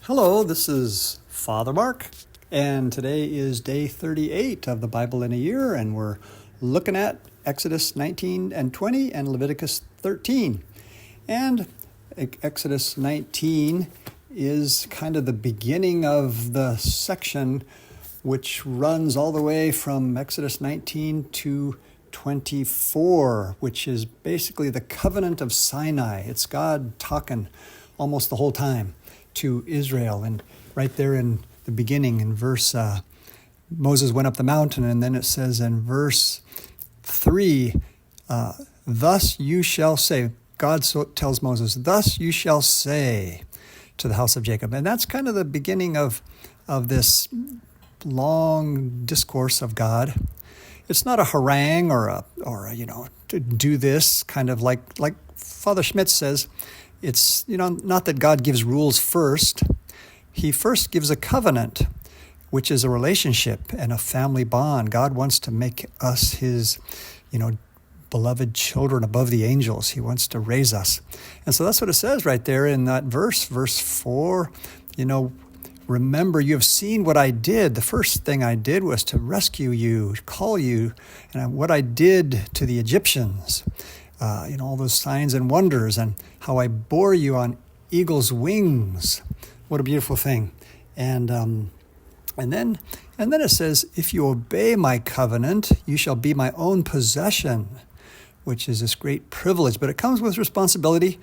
Hello, this is Father Mark, and today is day 38 of the Bible in a Year, and we're looking at Exodus 19 and 20 and Leviticus 13. And Exodus 19 is kind of the beginning of the section which runs all the way from Exodus 19 to 24, which is basically the covenant of Sinai. It's God talking almost the whole time to Israel. And right there in the beginning, in verse, Moses went up the mountain, and then it says in verse 3, thus you shall say, God tells Moses, thus you shall say to the house of Jacob. And that's kind of the beginning of this long discourse of God. It's not a harangue or a to do this, kind of like Father Schmitz says. It's, not that God gives rules first. He first gives a covenant, which is a relationship and a family bond. God wants to make us his, beloved children above the angels. He wants to raise us. And so that's what it says right there in that verse 4, remember, you have seen what I did. The first thing I did was to rescue you, call you, and what I did to the Egyptians. All those signs and wonders, and how I bore you on eagle's wings. What a beautiful thing. And then it says, if you obey my covenant, you shall be my own possession, which is this great privilege. But it comes with responsibility,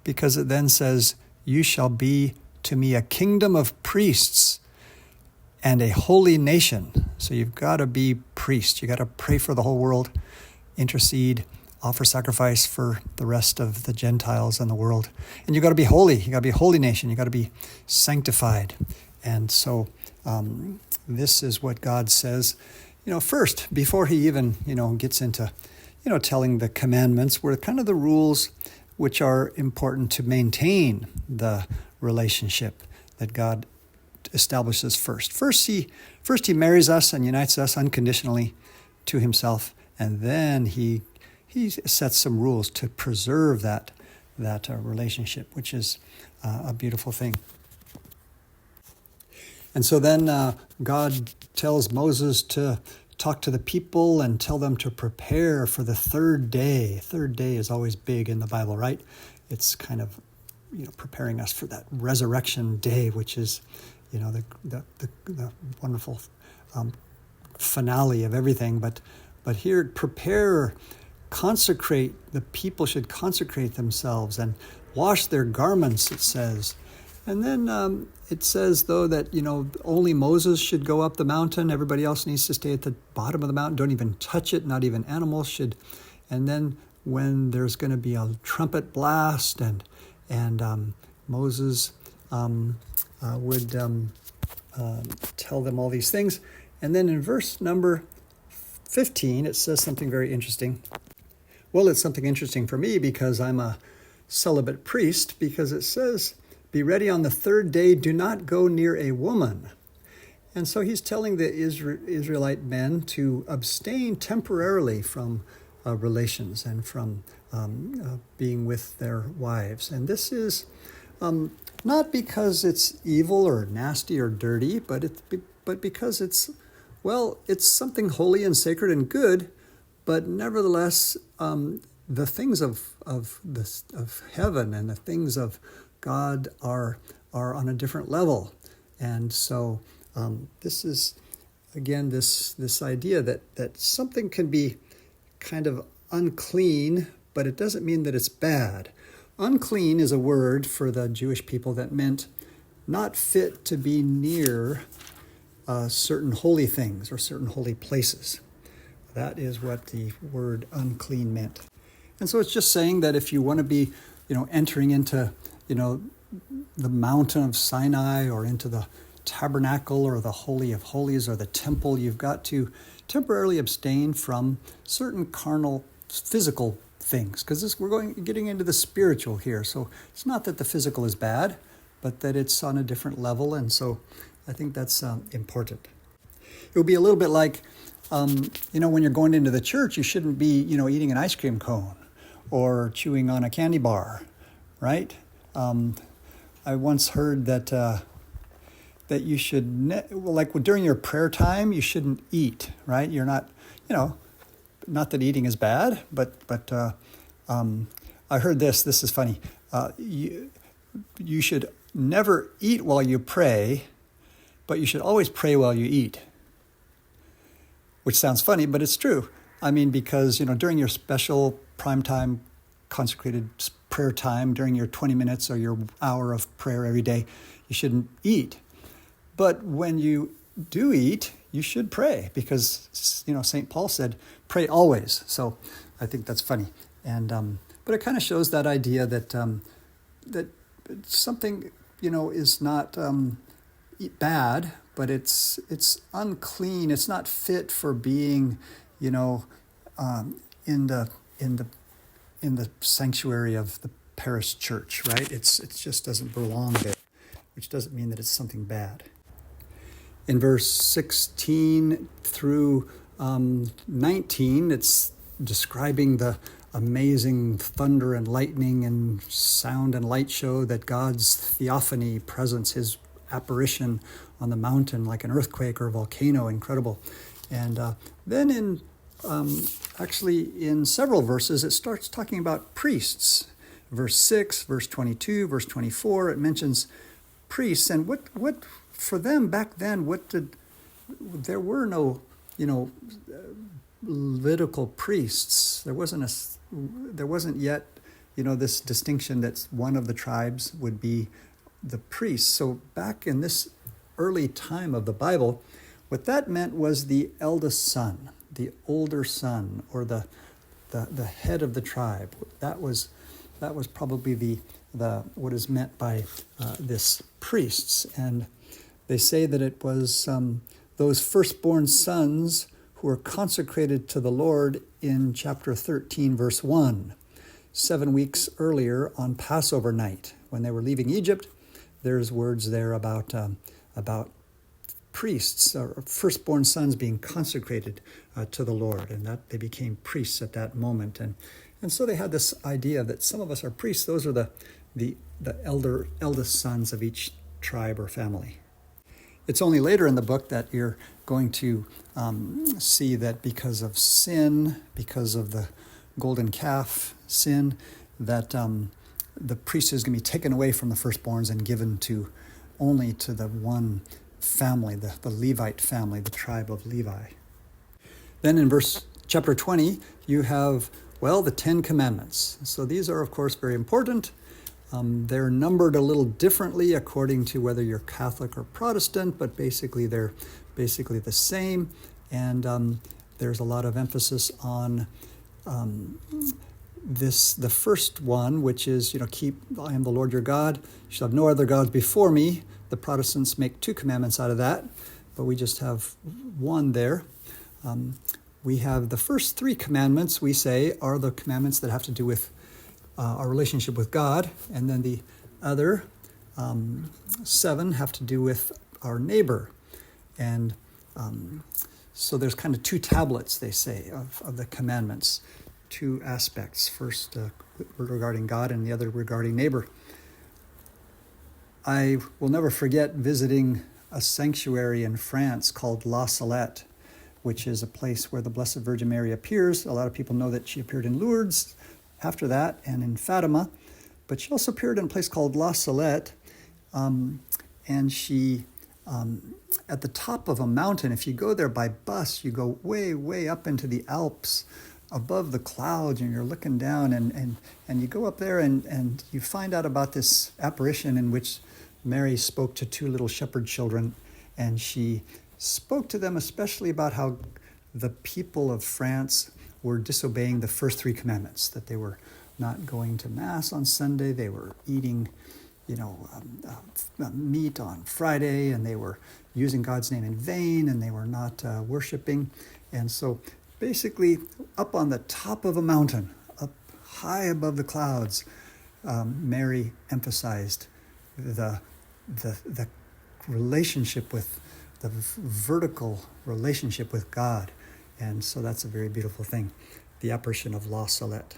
because it then says, you shall be to me a kingdom of priests and a holy nation. So you've got to be priests. You got to pray for the whole world, intercede, offer sacrifice for the rest of the Gentiles in the world. And you got to be holy. You got to be a holy nation. You got to be sanctified. And so this is what God says, first, before he even, gets into, telling the commandments, were kind of the rules which are important to maintain the relationship that God establishes first. First he marries us and unites us unconditionally to himself, and then he sets some rules to preserve that relationship, which is a beautiful thing. And so then God tells Moses to talk to the people and tell them to prepare for the third day. Third day is always big in the Bible, right? It's kind of preparing us for that resurrection day, which is the wonderful finale of everything. But here, consecrate, the people should consecrate themselves and wash their garments, it says. And then it says, though, that, only Moses should go up the mountain. Everybody else needs to stay at the bottom of the mountain. Don't even touch it. Not even animals should. And then when there's going to be a trumpet blast and Moses would tell them all these things. And then in verse number 15, it says something very interesting. Well, it's something interesting for me because I'm a celibate priest, because it says, be ready on the third day, do not go near a woman. And so he's telling the Israelite men to abstain temporarily from relations and from being with their wives. And this is not because it's evil or nasty or dirty, but because it's something holy and sacred and good. But nevertheless, the things of heaven and the things of God are on a different level. And so this is, again, this idea that something can be kind of unclean, but it doesn't mean that it's bad. Unclean is a word for the Jewish people that meant not fit to be near certain holy things or certain holy places. That is what the word unclean meant. And so it's just saying that if you want to be, entering into, the mountain of Sinai or into the tabernacle or the Holy of Holies or the temple, you've got to temporarily abstain from certain carnal, physical things, because we're getting into the spiritual here. So it's not that the physical is bad, but that it's on a different level. And so I think that's important. It would be a little bit like, when you're going into the church, you shouldn't be, eating an ice cream cone or chewing on a candy bar, right? I once heard that that you should, like during your prayer time, you shouldn't eat, right? You're not, not that eating is bad, but I heard this is funny. You should never eat while you pray, but you should always pray while you eat. Which sounds funny, but it's true. I mean, because, during your special primetime consecrated prayer time, during your 20 minutes or your hour of prayer every day, you shouldn't eat. But when you do eat, you should pray because, St. Paul said, pray always. So I think that's funny. And but it kind of shows that idea that that something, is not bad, but it's unclean. It's not fit for being, in the sanctuary of the parish church, right? It just doesn't belong there, which doesn't mean that it's something bad. In verse 16 through 19, it's describing the amazing thunder and lightning and sound and light show that God's theophany presence, his apparition on the mountain like an earthquake or a volcano, incredible. And then in several verses, it starts talking about priests. Verse 6, verse 22, verse 24, it mentions priests. And what for them back then, there were no, Levitical priests. There wasn't yet, this distinction that one of the tribes would be the priest. So back in this early time of the Bible, what that meant was the eldest son, the older son, or the head of the tribe. That was probably the what is meant by this priests. And they say that it was those firstborn sons who were consecrated to the Lord in chapter 13, verse 1. 7 weeks earlier on Passover night, when they were leaving Egypt, there's words there about priests, or firstborn sons being consecrated to the Lord, and that they became priests at that moment. And so they had this idea that some of us are priests. Those are the eldest sons of each tribe or family. It's only later in the book that you're going to see that because of sin, because of the golden calf sin, that the priesthood is going to be taken away from the firstborns and given only to the one family, the Levite family, the tribe of Levi. Then in chapter 20, you have, the 10 Commandments. So these are, of course, very important. They're numbered a little differently according to whether you're Catholic or Protestant, but basically they're basically the same. And there's a lot of emphasis on the first one, which is, I am the Lord your God. You shall have no other gods before me. The Protestants make 2 commandments out of that, but we just have one there. We have the first 3 commandments, we say, are the commandments that have to do with our relationship with God, and then the other 7 have to do with our neighbor. And so there's kind of 2 tablets, they say, of the commandments, 2 aspects. First regarding God and the other regarding neighbor. I will never forget visiting a sanctuary in France called La Salette, which is a place where the Blessed Virgin Mary appears. A lot of people know that she appeared in Lourdes after that and in Fatima, but she also appeared in a place called La Salette, and she, at the top of a mountain, if you go there by bus, you go way, way up into the Alps, above the clouds, and you're looking down, and you go up there and you find out about this apparition in which Mary spoke to 2 little shepherd children, and she spoke to them especially about how the people of France were disobeying the first 3 commandments, that they were not going to Mass on Sunday, they were eating, meat on Friday, and they were using God's name in vain, and they were not worshiping. And so basically, up on the top of a mountain, up high above the clouds, Mary emphasized the relationship with, the vertical relationship with God. And so that's a very beautiful thing, the apparition of La Salette.